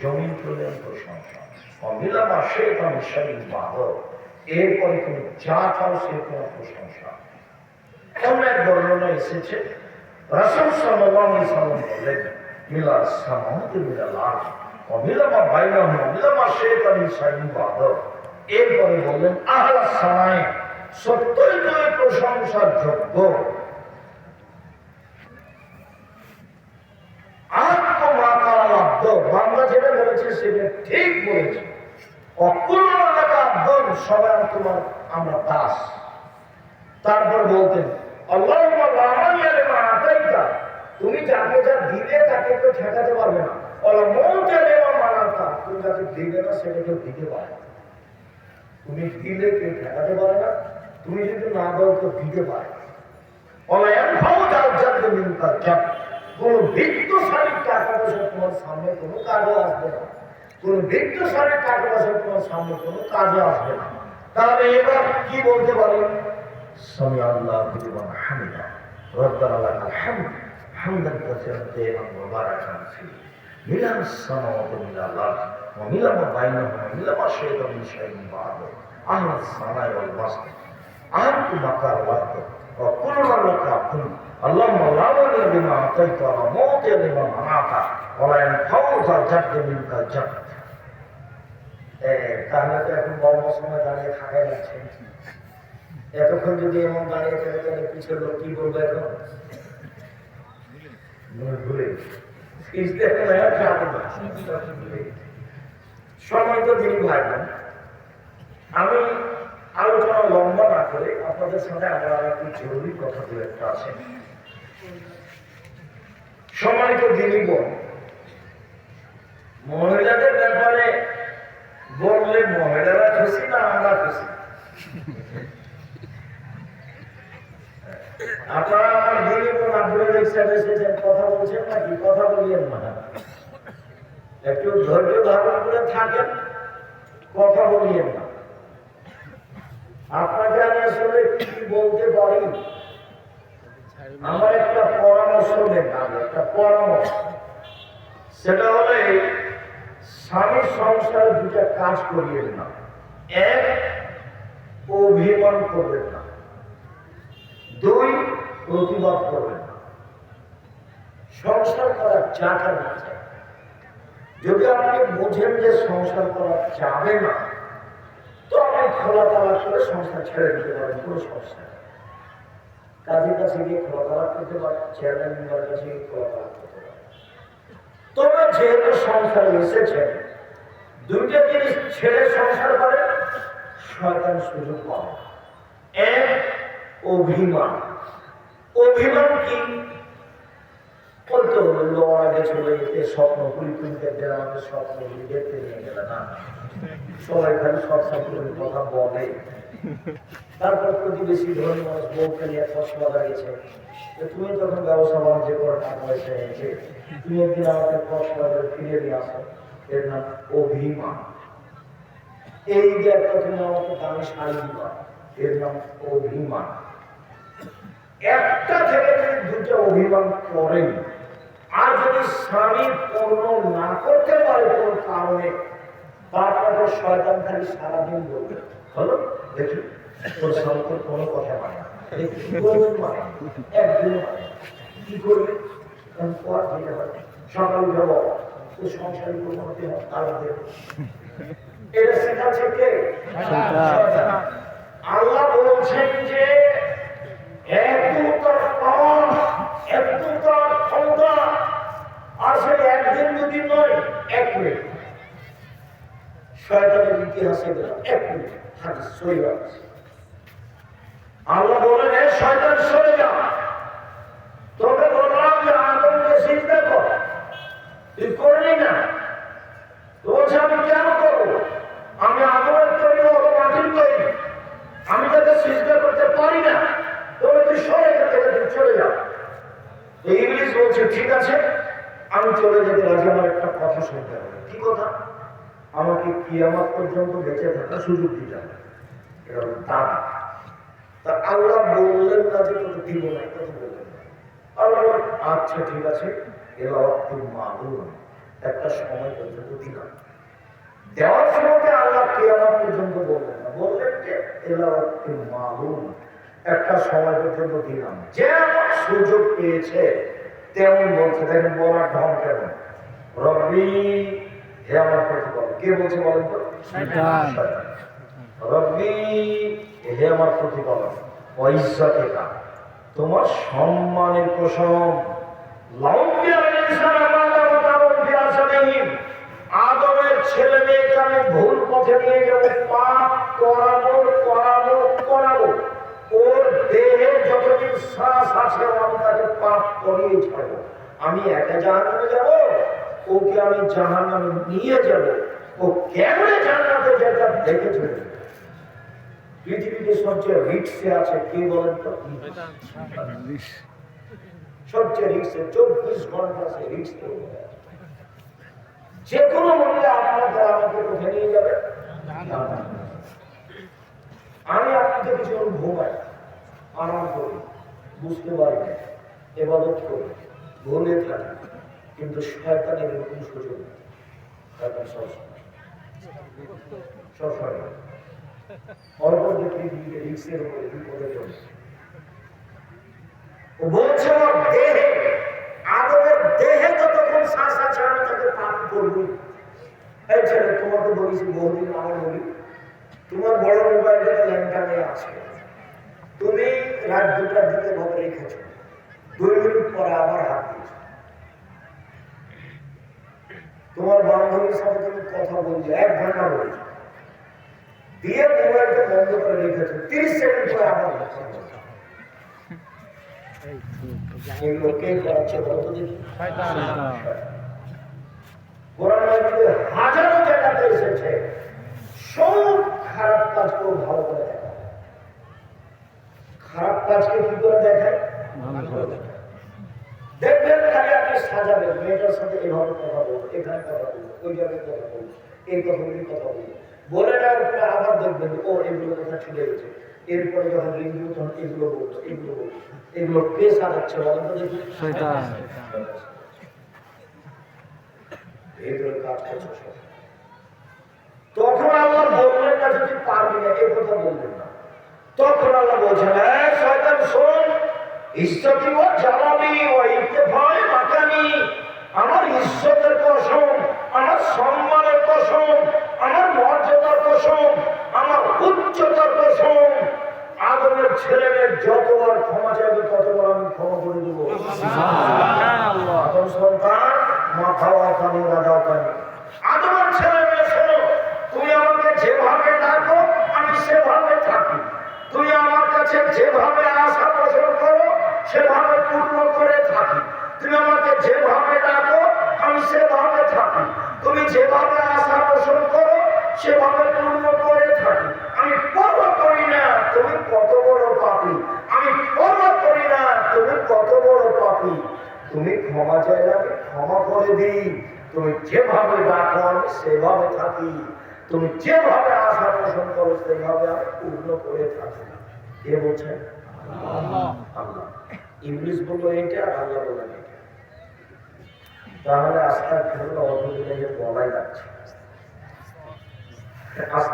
জমিন তুললেন প্রশংসা, অমিলামা সে আমি সেই বাদক, এরপরে তুমি যা চাও সে তোমার প্রশংসা। অন্য এক বর্ণনা এসেছে রাসূল সাল্লাল্লাহু আলাইহি ওয়াসাল্লাম বলেন, মিলা সামাওয়াতি মিনাল আরদ অমিলামা বাইনাহুমা অমিলামা সে আমি সেই বাদক। এরপরে বললেন আহলা সামায়ে, সত্যই তুমি প্রশংসার যোগ্য। বাংলা যেটা বলেছে সেটা ঠিক বলেছে, সবাই তোমার আমরা দাস। তারপর বলতেন তুমি যাকে যা দিলে তাকে কেউ ঠেকাতে পারবে না, তুমি যাকে দিলে না সেটা কেউ দিতে পারে না। তুমি দিলে কেউ ঠেকাতে পারে না, তুমি যদি না দাও কেউ দিতে পারে। কোন বৃত্তশালীর টাকা পয়সা তোমার সামনে কোনো কাজে আসবে না, কোন বৃত্তশালীর টাকা পয়সা তোমার সামনে কোনো কাজে আসবে না। তাহলে এবার কি বলতে পারেন? সামি আল্লাহু লিমান হামিদা রব্বানা লাকাল হামদ হামদান কাসীরান তাইয়িবান মুবারাকান ফীহি মিনাস সামাওয়াতি মিনাল আরদ ওয়া মিনামা বাইনাহুমা মিনামা শাইতান মিন শাইইন বা'দ আহলাস সামাই ওয়াল মাসদ আনতু মাকার ওয়াহদ ওয়া কুল্লু লাকা কুন আল্লাহুম্মা লা মানি'a লিমা আতাইতা ওয়া লা মু'তিয়া লিমা মানা'তা ওয়া লা ইয়ানফা'ু যাল জাদ্দি মিনকাল জাদ। তাহলে তো এখন বড় সময় দাঁড়িয়ে থাকাই যাচ্ছে। এতক্ষণ যদি এমন দাঁড়িয়ে থাকে তাহলে পিছের লোক কি বলবে? এখন ভুলে সময় তো দিন ভাই, আমি আলোচনা লম্বা না করে আপনাদের সাথে আমার একটু জরুরি কথা বলে একটা আছে। সময় তো দিনই বোন, মহিলাদের ব্যাপারে বললে মহিলারা খুশি না আমরা খুশি? আপনারা আমার দিনই বোন আপনাদের হিসাবে এসেছেন, কথা বলছেন নাকি? কথা বলিয়েন না, একটু ধৈর্য ধারণ করে থাকেন, কথা বলিয়েন না। আপনাকে আমি আসলে কি বলতে পারি, আমার একটা পরামর্শ দেন, একটা পরামর্শ। সেটা হলে স্বামী সংসারে দুটা কাজ করিয়েন না। এক, অভিমান করবেন না। দুই, প্রতিবাদ করবেন না। সংসার করা যাটা না যায়, যদি আপনি বোঝেন যে সংসার করা যাবে না, তো আপনি খোলা তালাক করে সংসার ছেড়ে দিতে পারেন, কোনো সমস্যা নেই। কাজের কাছে গিয়ে খোলা তালাক করতে পারেন, চেয়ারম্যান মেম্বারের কাছে গিয়ে খোলা তালাক করতে পারেন। তবে যেহেতু সংসারে এসেছেন, দুইটা জিনিস ছেড়ে সংসার করে শয়তান সুযোগ পাবে। এক, অভিমান। অভিমান কি? বলতে হলো লোয়ার আগে চলে যেতে স্বপ্ন পরিপূর্ণকে দেওয়া, আমাদের স্বপ্নগুলি দেখতে নিয়ে গেলে না, সবাই খালি সব স্বপ্নের কথা বলে। তারপর প্রতিবেশী ধরনের মানুষ বউকে নিয়ে কসমা গেছে, তুমি যখন ব্যবসা বাণিজ্য করে টাকা পয়সা এনেছে, তুমি একদিন আমাকে কসমা ফিরে নিয়ে আসো, এর নাম অভিমান। এই যে একটা তুমি আমাকে দামি শাড়ি দিবা, এর নাম অভিমান। একটা থেকে যদি দুটো অভিমান করেন, আর যদি স্বামী পূর্ণ না করতে পারে কোন কারণে, তারপরে শয়তান খালি সারাদিন বলবে, হলো দেখি তোর স্বামী তোর কোনো কথা মানে না, একদিন কি করবে? সকাল যাব তো সংসারী প্রবণতি আলাদা। এটা শেখাচ্ছে কে? আল্লাহ বলছেন যে ক্ষমতা আসলে একদিন দুদিন নয়, 1 মিনিট। শয়তানের ইতিহাসে এক মিনিট হাদিস সহিহ আছে। আল্লাহ বলেন, হে শয়তান সরে যা, তোকে বললাম যে আদমকে সিজদা কর, তুই করলি না। তো বলছে আমি কেন করবো? আমি আদমের তৈরি, হলো মাটির তৈরি, আমি তাকে সিজদা করতে পারি না। তবে তুই সরে যেতে, তুই চলে যা। ইবলিস বলছে ঠিক আছে, আমি চলে যেতে রাজি, আমার একটা কথা শুনতে হবে। কি কথা? আমাকে কিয়ামত পর্যন্ত বেঁচে থাকার সুযোগ দিতে হবে। এটা হলো দাবি। তা আল্লাহ বললেন না যে তোকে দিব না, কথা বললেন না। আল্লাহ আচ্ছা ঠিক আছে, এবার তুমি মাদুর একটা সময় পর্যন্ত দিলাম। দেওয়ার সময়তে আল্লাহ কিয়ামত পর্যন্ত বললেন না, বললেন যে এলাওয়াতকে মালুম, একটা সময় পর্যন্ত দিলাম। যেমন সুযোগ পেয়েছে তেমন বলছে। দেখেন বলার ঢং কেমন, রব্বি, হে আমার প্রতিপালক। কে বলছে বলেন তো? শয়তান। রব্বি, হে আমার প্রতিপালক, ওয়াইজ্জাতিকা, তোমার সম্মানের কসম, আদমের ছেলে মেয়েকে আমি ভুল পথে নিয়ে যাবো, পাপ করাবো করাবো করাবো, ওর দেহে যতদিন শ্বাস আছে আমি তাকে পাপ করিয়ে ছাড়বো। আমি একা জাহান্নামে যাবো, ওকে আমি জাহান্নামে নিয়ে যাবো। ও কেমনে জান্নাতে যেটা দেখে চলে। পৃথিবীতে সবচেয়ে রিক্সে আছে কে বলেন তো? সবচেয়ে রিক্সে 24 ঘন্টা সে রিক্সে। যে কোনো মূল্যে আপনাকে আমাকে কোথায় নিয়ে যাবে? আমি আপনাকে কিছুক্ষণ ঘুমাই, আরাম করি, বুঝতে পারি না, ইবাদত করি, ভুলে থাকি, কিন্তু শয়তানের এরকম সুযোগ নেই। শয়তান সবসময় পরবর্তী পৃথিবীতে রিক্সের উপরে বিপদে চলে। ও বলছে ওর দেহে, আদমের দেহে যতক্ষণ শ্বাস আছে আমি তাকে পাপ করবই। এই ছেলে, তোমাকে বলেছি বহুদিন, আমার বলি, তোমার বড় মোবাইলটা ল্যান্ডারে আছে, তুমি রাত 2টার দিকে ভাবে রেখেছ, 2 মিনিট পরে আবার হাত দিয়েছ। তোমার বান্ধবীর সাথে তুমি কথা বলছো, 1 ঘন্টা বলছো, দিয়ে মোবাইলটা বন্ধ করে রেখেছো, 30 সেকেন্ড পরে আবার হাজারো জায়গাতে এসেছে। সব খারাপ কাজকেও ভালো করে দেখায়, খারাপ কাজকে কি করে দেখায়? দেখবেন খালি আপনি সাজাবেন, মেয়েটার সাথে এভাবে কথা বলবো, এখানে কথা বলবো, ওই জায়গায় কথা বলবো, এই কথাগুলি কথা বলবো, বলে নেওয়ার পরে আবার দেখবেন ও এগুলো কথা ছুটে গেছে। এরপরে যখন রিভিউ তখন এগুলো বলতো, এগুলো বলতো, এগুলো কে সাজাচ্ছে বলেন তো দেখি? ভেতরে কাজ করছে। তখন আল্লাহ বললেন না যে তুই পারবি না, এই কথা বললেন না। তখন আল্লাহ বলছেন, হ্যাঁ শয়তান শোন, ইজ্জতি ও জালালি ও ইত্তেফায়ে মাকানি, আমার ইজ্জতের কসম, আমার সম্মানের কসম, আমার মর্যাদার কসম, আমার উচ্চতার কসম, আদমের ছেলেমেয়ের যতবার ক্ষমা চাইবে ততবার আমি ক্ষমা করে দেবো। আদম সন্তান মাথাওয়াতানি রাজাওতানি, আদমের ছেলেমেয়ে শোনো, তুমি আমাকে যেভাবে ডাকো আমি সেভাবে থাকি, তুমি আমার কাছে যেভাবে আশা পোষণ করো সেভাবে পূর্ণ করে থাকি, তুমি আমাকে যেভাবে ডাকো আমি সেভাবে থাকি, তুমি যেভাবে আশা পোষণ করো সেভাবে পূর্ণ করে থাকি। আমি পরোয়া করি না তুমি কত বড় পাপী, আমি পরোয়া করি না তুমি কত বড় পাপী, তুমি ক্ষমা চাইলে আমি ক্ষমা করে দিই, তুমি যেভাবে ডাকো আমি সেভাবে থাকি, তুমি যেভাবে আশা পোষণ করো সেভাবে আমি পূর্ণ করে থাকি। কে বলছেন? আল্লাহ। ইংলিশ বললো এটা, আল্লাহ বললেন এটা। তাহলে আস্তে আস্তে বলাই যাচ্ছে।